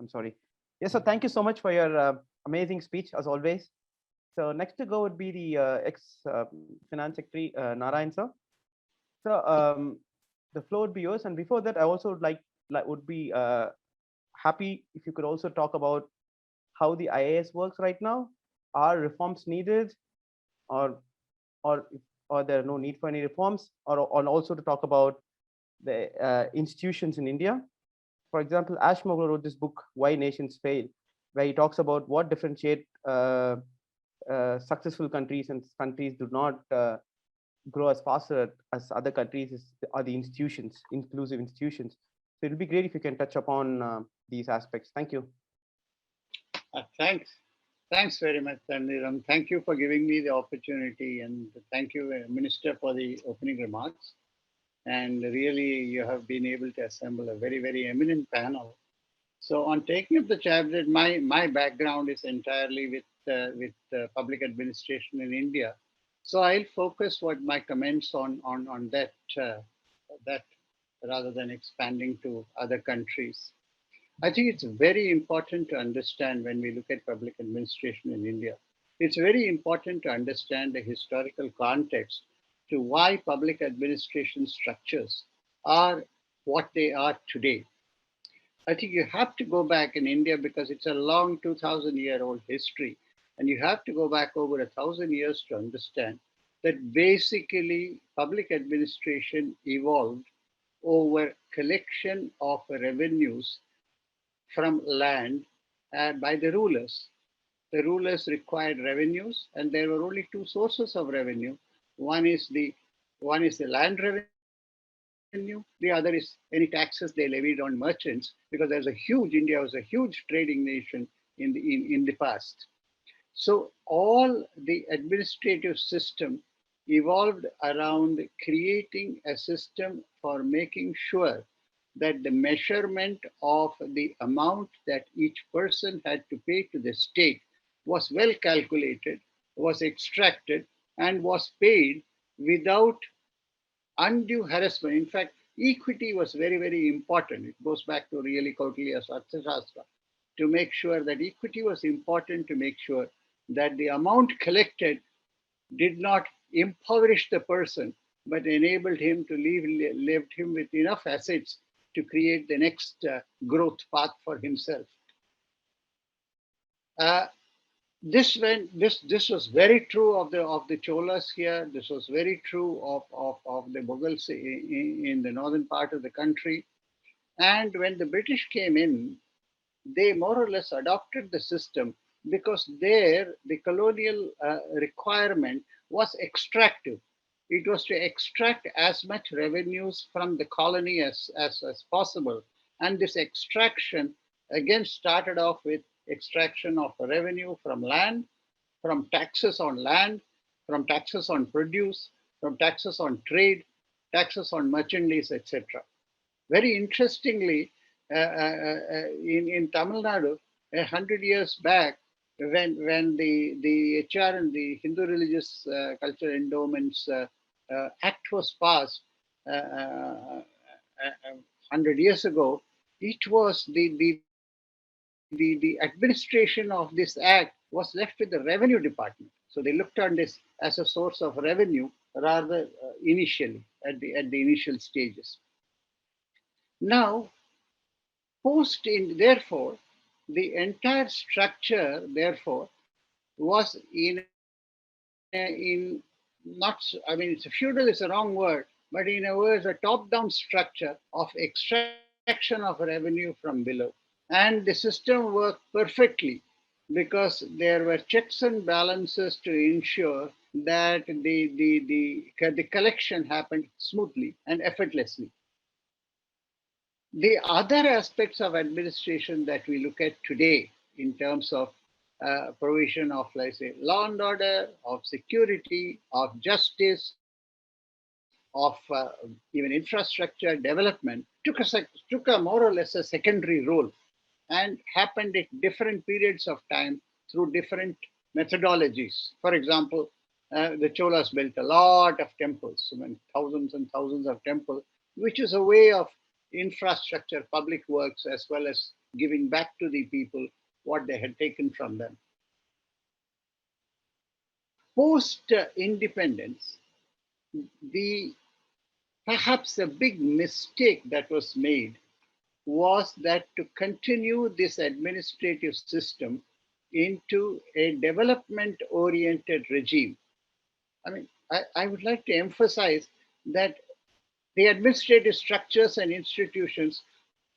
I'm sorry. Yeah, so thank you so much for your amazing speech as always. So next to go would be the ex-finance secretary, Narayan sir. So the floor would be yours. And before that, I also would be happy if you could also talk about how the IAS works right now. Are reforms needed, or or or there are no need for any reforms, or also to talk about the institutions in India. For example, Ash Mogul wrote this book, Why Nations Fail, where he talks about what differentiate successful countries and countries do not grow as faster as other countries are the institutions, inclusive institutions. So it'll be great if you can touch upon these aspects. Thank you. Thanks. Thanks very much, Tanviram. Thank you for giving me the opportunity, and thank you, Minister, for the opening remarks. And really, you have been able to assemble a very, very eminent panel. So, on taking up the chapter, my background is entirely with public administration in India. So, I'll focus what my comments on that rather than expanding to other countries. I think it's very important to understand when we look at public administration in India. It's very important to understand the historical context to why public administration structures are what they are today. I think you have to go back in India because it's a long 2000-year-old history. And you have to go back over 1,000 years to understand that basically public administration evolved over collection of revenues from land by the rulers. The rulers required revenues, and there were only two sources of revenue. One is the land revenue. The other is any taxes they levied on merchants, because India was a huge trading nation in the past. So all the administrative system evolved around creating a system for making sure that the measurement of the amount that each person had to pay to the state was well calculated, was extracted, and was paid without undue harassment. In fact, equity was very, very important. It goes back to really Kautilya's Arthashastra to make sure that equity was important, to make sure that the amount collected did not impoverish the person, but enabled him to left him with enough assets to create the next growth path for himself. Uh, this was very true of the Cholas here. This was very true of the Mughals in the northern part of the country. And when the British came in, they more or less adopted the system because there the colonial requirement was extractive. It was to extract as much revenues from the colony as possible. And this extraction again started off with extraction of revenue from land, from taxes on land, from taxes on produce, from taxes on trade, taxes on merchandise, etc. Very interestingly, in Tamil Nadu, 100 years back, when the HR and the Hindu Religious Cultural Endowments Act was passed 100 years ago, it was the administration of this act was left with the revenue department. So they looked on this as a source of revenue rather initially at the initial stages. Now, therefore, the entire structure, therefore, was in not, I mean, it's a feudal is a wrong word, but in a way, it's a top-down structure of extraction of revenue from below. And the system worked perfectly because there were checks and balances to ensure that the collection happened smoothly and effortlessly. The other aspects of administration that we look at today in terms of provision of, let's say, law and order, of security, of justice, of even infrastructure development took a more or less a secondary role and happened at different periods of time through different methodologies. For example, the Cholas built a lot of temples, I mean, thousands and thousands of temples, which is a way of infrastructure, public works, as well as giving back to the people what they had taken from them. Post independence, the perhaps a big mistake that was made was that to continue this administrative system into a development oriented regime. I mean, I would like to emphasize that the administrative structures and institutions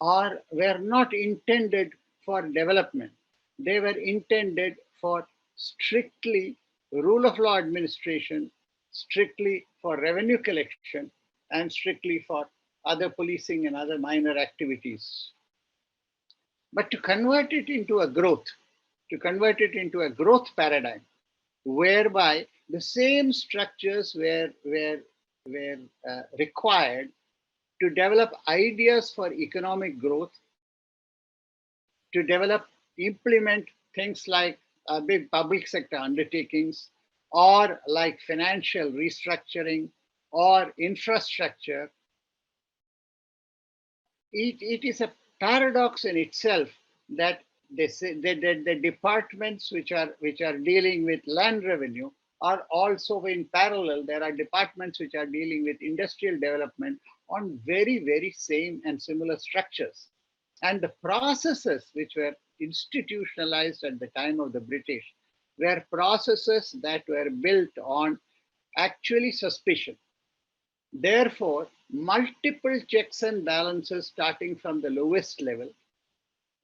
were not intended for development. They were intended for strictly rule of law administration, strictly for revenue collection, and strictly for other policing and other minor activities. But to convert it into a growth paradigm, whereby the same structures were required to develop ideas for economic growth, to develop, implement things like big public sector undertakings, or like financial restructuring or infrastructure. It is a paradox in itself that the departments which are dealing with land revenue are also in parallel. There are departments which are dealing with industrial development on very same and similar structures. And the processes which were institutionalized at the time of the British were processes that were built on actually suspicion. Therefore, multiple checks and balances starting from the lowest level,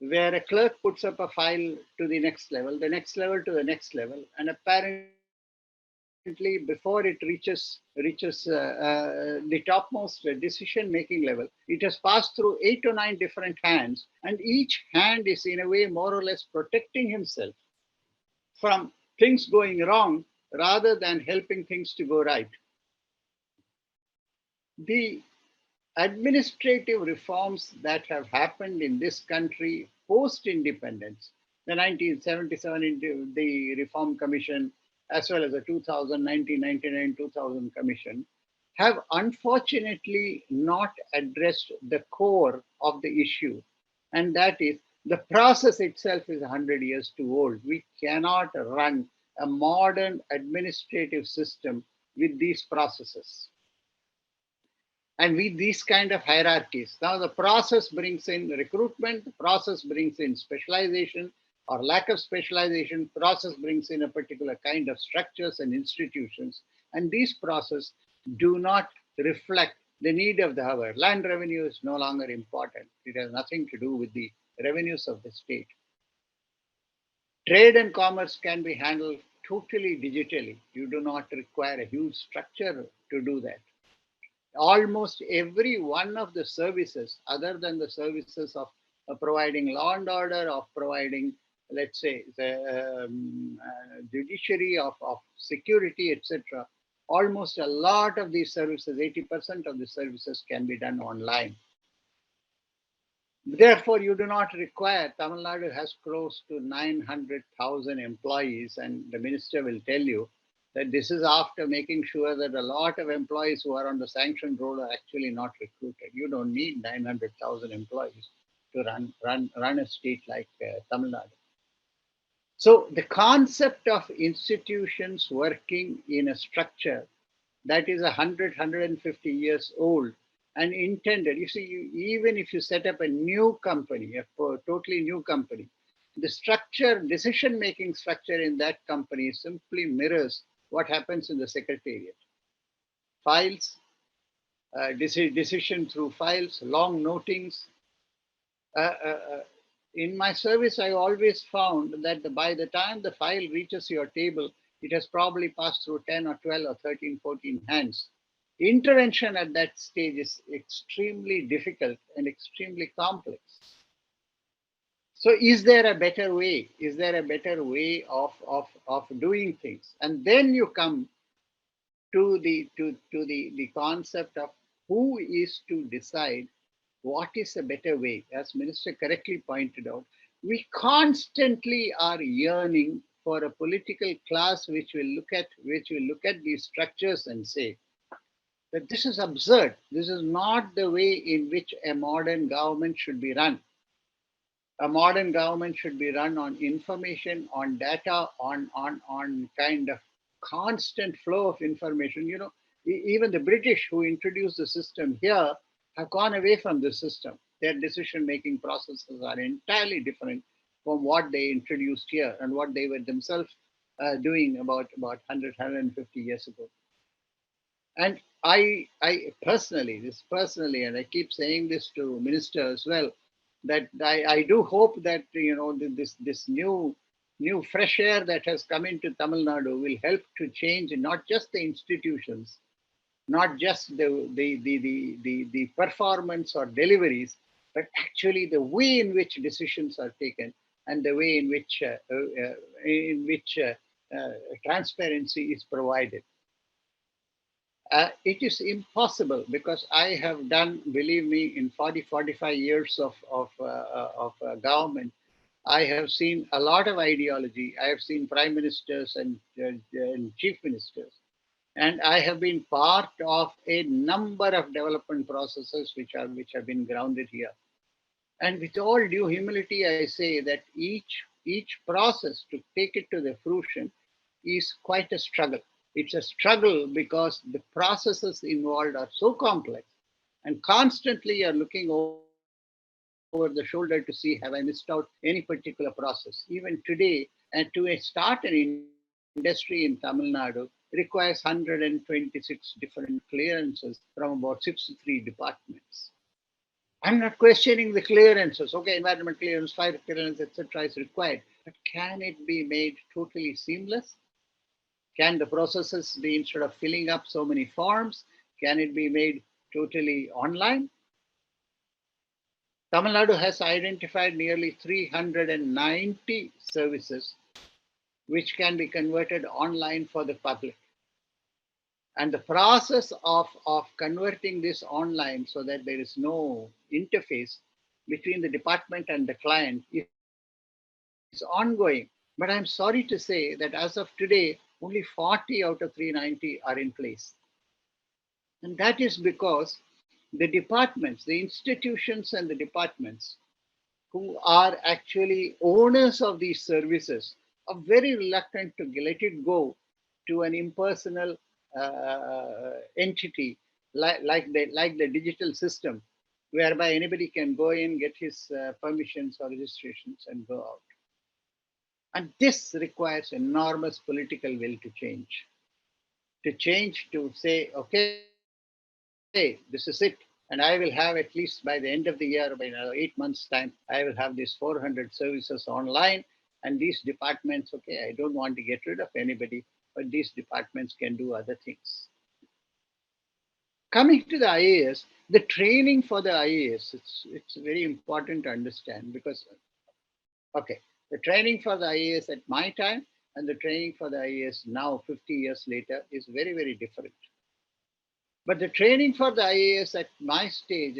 where a clerk puts up a file to the next level to the next level, and apparently before it reaches the topmost decision-making level, it has passed through 8 or 9 different hands, and each hand is in a way more or less protecting himself from things going wrong rather than helping things to go right. The administrative reforms that have happened in this country post-independence, the 1977 the Reform Commission, as well as the 1999-2000 Commission, have unfortunately not addressed the core of the issue, and that is the process itself is 100 years too old. We cannot run a modern administrative system with these processes and with these kind of hierarchies. Now the process brings in recruitment, the process brings in specialization or lack of specialization, process brings in a particular kind of structures and institutions, and these processes do not reflect the need of the hour. Land revenue is no longer important. It has nothing to do with the revenues of the state. Trade and commerce can be handled totally digitally. You do not require a huge structure to do that. Almost every one of the services, other than the services of providing law and order, of providing, let's say, the judiciary, of security, etc., almost a lot of these services, 80% of the services can be done online. Therefore, you do not require, Tamil Nadu has close to 900,000 employees, and the minister will tell you that this is after making sure that a lot of employees who are on the sanctioned road are actually not recruited. You don't need 900,000 employees to run a state like Tamil Nadu. So the concept of institutions working in a structure that is 100, 150 years old and intended, you see, even if you set up a new company, a totally new company, the structure, decision-making structure in that company simply mirrors what happens in the secretariat. Files, decision through files, long notings. In my service, I always found that by the time the file reaches your table, it has probably passed through 10 or 12 or 13, 14 hands. Intervention at that stage is extremely difficult and extremely complex. So is there a better way? Is there a better way of doing things? And then you come to the concept of who is to decide what is a better way. As Minister correctly pointed out, we constantly are yearning for a political class which will look at these structures and say that this is absurd. This is not the way in which a modern government should be run. A modern government should be run on information, on data, on kind of constant flow of information. You know, even the British who introduced the system here have gone away from the system. Their decision-making processes are entirely different from what they introduced here and what they were themselves doing about 100, years ago. And I personally, and I keep saying this to minister as well, that I do hope that this new fresh air that has come into Tamil Nadu will help to change not just the institutions, not just the performance or deliveries, but actually the way in which decisions are taken and the way in which transparency is provided. It is impossible because I have done, believe me, in 45 years of government, I have seen a lot of ideology. I have seen prime ministers and chief ministers. And I have been part of a number of development processes which have been grounded here. And with all due humility, I say that each process to take it to the fruition is quite a struggle. It's a struggle because the processes involved are so complex, and constantly you're looking over the shoulder to see, have I missed out any particular process? Even today, and to start an industry in Tamil Nadu requires 126 different clearances from about 63 departments. I'm not questioning the clearances. Okay, environment clearance, fire clearance, etc. is required. But can it be made totally seamless? Can the processes be, instead of filling up so many forms, can it be made totally online? Tamil Nadu has identified nearly 390 services which can be converted online for the public. And the process of converting this online so that there is no interface between the department and the client is ongoing. But I'm sorry to say that as of today, only 40 out of 390 are in place. And that is because the departments, the institutions and the departments who are actually owners of these services are very reluctant to let it go to an impersonal entity like the digital system, whereby anybody can go in, get his permissions or registrations and go out. And this requires enormous political will to change. To say, okay, this is it. And I will have, at least by the end of the year, by 8 months' time, I will have these 400 services online. And these departments, okay, I don't want to get rid of anybody, but these departments can do other things. Coming to the IAS, the training for the IAS, it's very important to understand because, okay, the training for the IAS at my time and the training for the IAS now, 50 years later, is very, very different. But the training for the IAS at my stage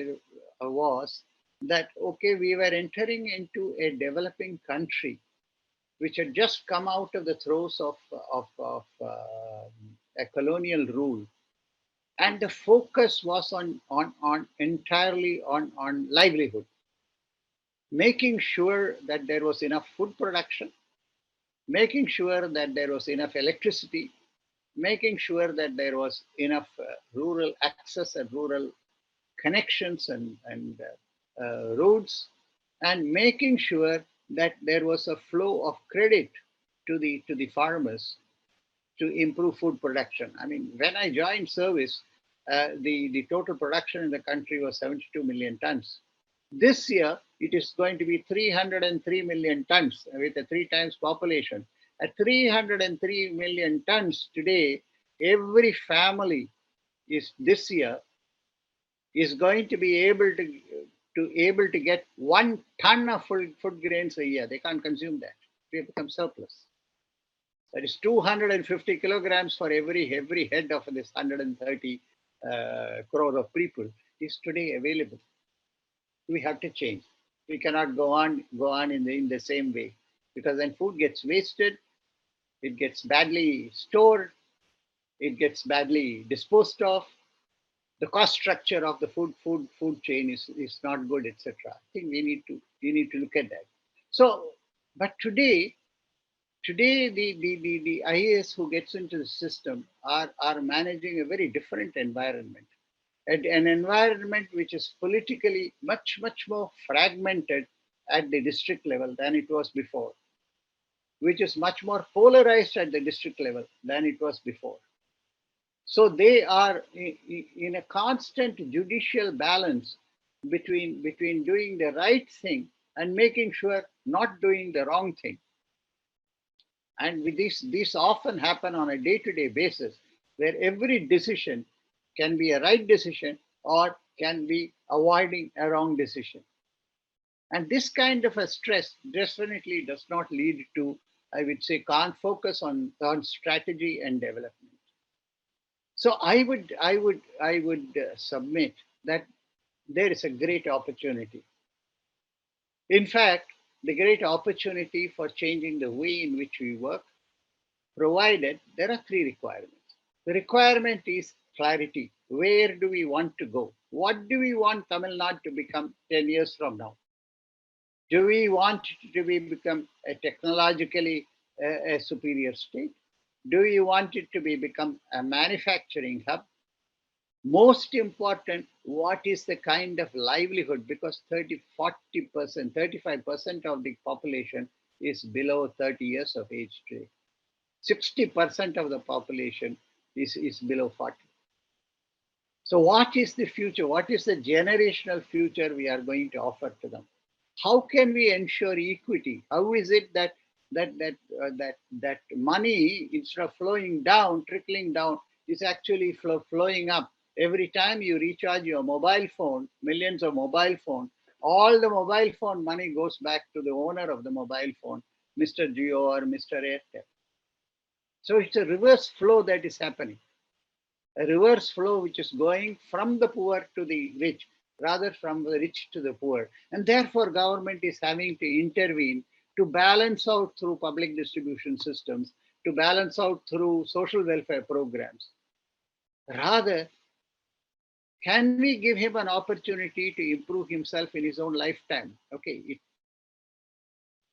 was that, okay, we were entering into a developing country which had just come out of the throes of a colonial rule. And the focus was entirely on livelihood, making sure that there was enough food production, making sure that there was enough electricity, making sure that there was enough rural access and rural connections and roads, and making sure that there was a flow of credit to the farmers to improve food production. I mean, when I joined service, the total production in the country was 72 million tons. This year, it is going to be 303 million tons with a 3 times population. At 303 million tons today, every family is this year is going to be able to get 1 ton of food grains a year. They can't consume that. We have become surplus. That is 250 kilograms for every head of this 130 crore of people is today available. We have to change. We cannot go on in the same way, because then food gets wasted, it gets badly stored, it gets badly disposed of, the cost structure of the food chain is not good, etc. I think we need to look at that. So, but today the IAS who gets into the system are managing a very different environment, an environment which is politically much more fragmented at the district level than it was before, which is much more polarized at the district level than it was before. So they are in a constant judicial balance between doing the right thing and making sure not doing the wrong thing. And with this often happen on a day-to-day basis, where every decision can be a right decision or can be avoiding a wrong decision. And this kind of a stress definitely does not lead to, I would say, can't focus on strategy and development. So I would submit that there is a great opportunity. In fact, the great opportunity for changing the way in which we work, provided there are three requirements. The requirement is clarity. Where do we want to go? What do we want Tamil Nadu to become 10 years from now? Do we want to become a technologically a superior state? Do you want it to become a manufacturing hub? Most important, what is the kind of livelihood? Because 30, 40%, 35% of the population is below 30 years of age today. 60% of the population is below 40. So what is the future? What is the generational future we are going to offer to them? How can we ensure equity? How is it that money, instead of flowing down, trickling down, is actually flowing up? Every time you recharge your mobile phone, millions of mobile phones, all the mobile phone money goes back to the owner of the mobile phone, Mr. Jio or Mr. Airtel. So it's a reverse flow that is happening. A reverse flow which is going from the poor to the rich, rather from the rich to the poor. And therefore, government is having to intervene to balance out through public distribution systems, to balance out through social welfare programs. Rather, can we give him an opportunity to improve himself in his own lifetime? Okay,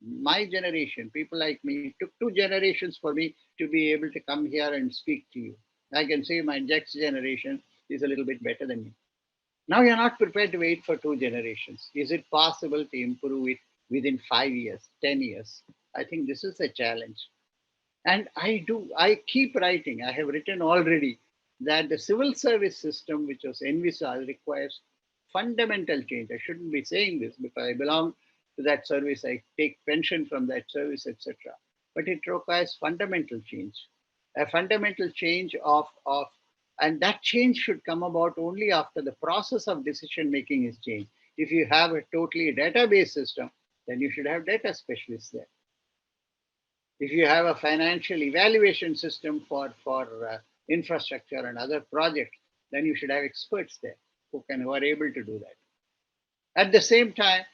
my generation, people like me, it took 2 generations for me to be able to come here and speak to you. I can say my next generation is a little bit better than me. Now you're not prepared to wait for 2 generations. Is it possible to improve it within 5 years, 10 years? I think this is a challenge. And I keep writing. I have written already that the civil service system, which was envisaged, requires fundamental change. I shouldn't be saying this because I belong to that service. I take pension from that service, etc. But it requires fundamental change, a fundamental change and that change should come about only after the process of decision making is changed. If you have a totally database system, then you should have data specialists there. If you have a financial evaluation system for infrastructure and other projects, then you should have experts there who are able to do that. At the same time,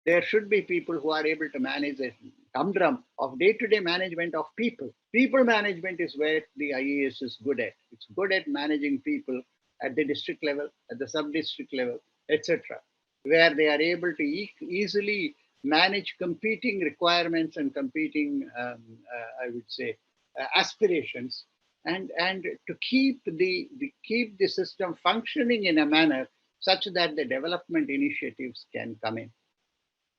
there should be people who are able to manage the humdrum of day-to-day management of people. People management is where the IAS is good at. It's good at managing people at the district level, at the sub-district level, etc., where they are able to easily manage competing requirements and competing, I would say, aspirations, and to keep the system functioning in a manner such that the development initiatives can come in.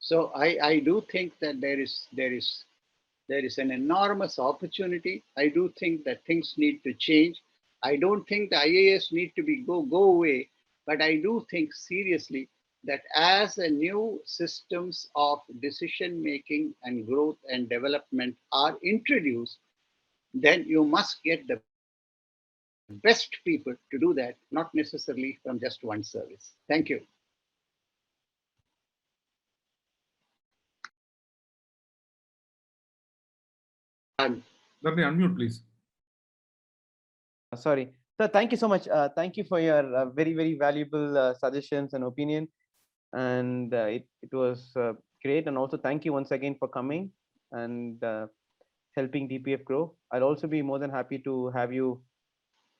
So I do think that there is an enormous opportunity. I do think that things need to change. I don't think the IAS need to go away, but I do think seriously that as a new systems of decision making and growth and development are introduced, then you must get the best people to do that, not necessarily from just one service. Thank you. Dudley, unmute, please. Sorry. So thank you so much. Thank you for your very valuable suggestions and opinion. And it was great. And also thank you once again for coming and helping DPF grow. I'll also be more than happy to have you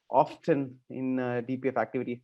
often in DPF activity.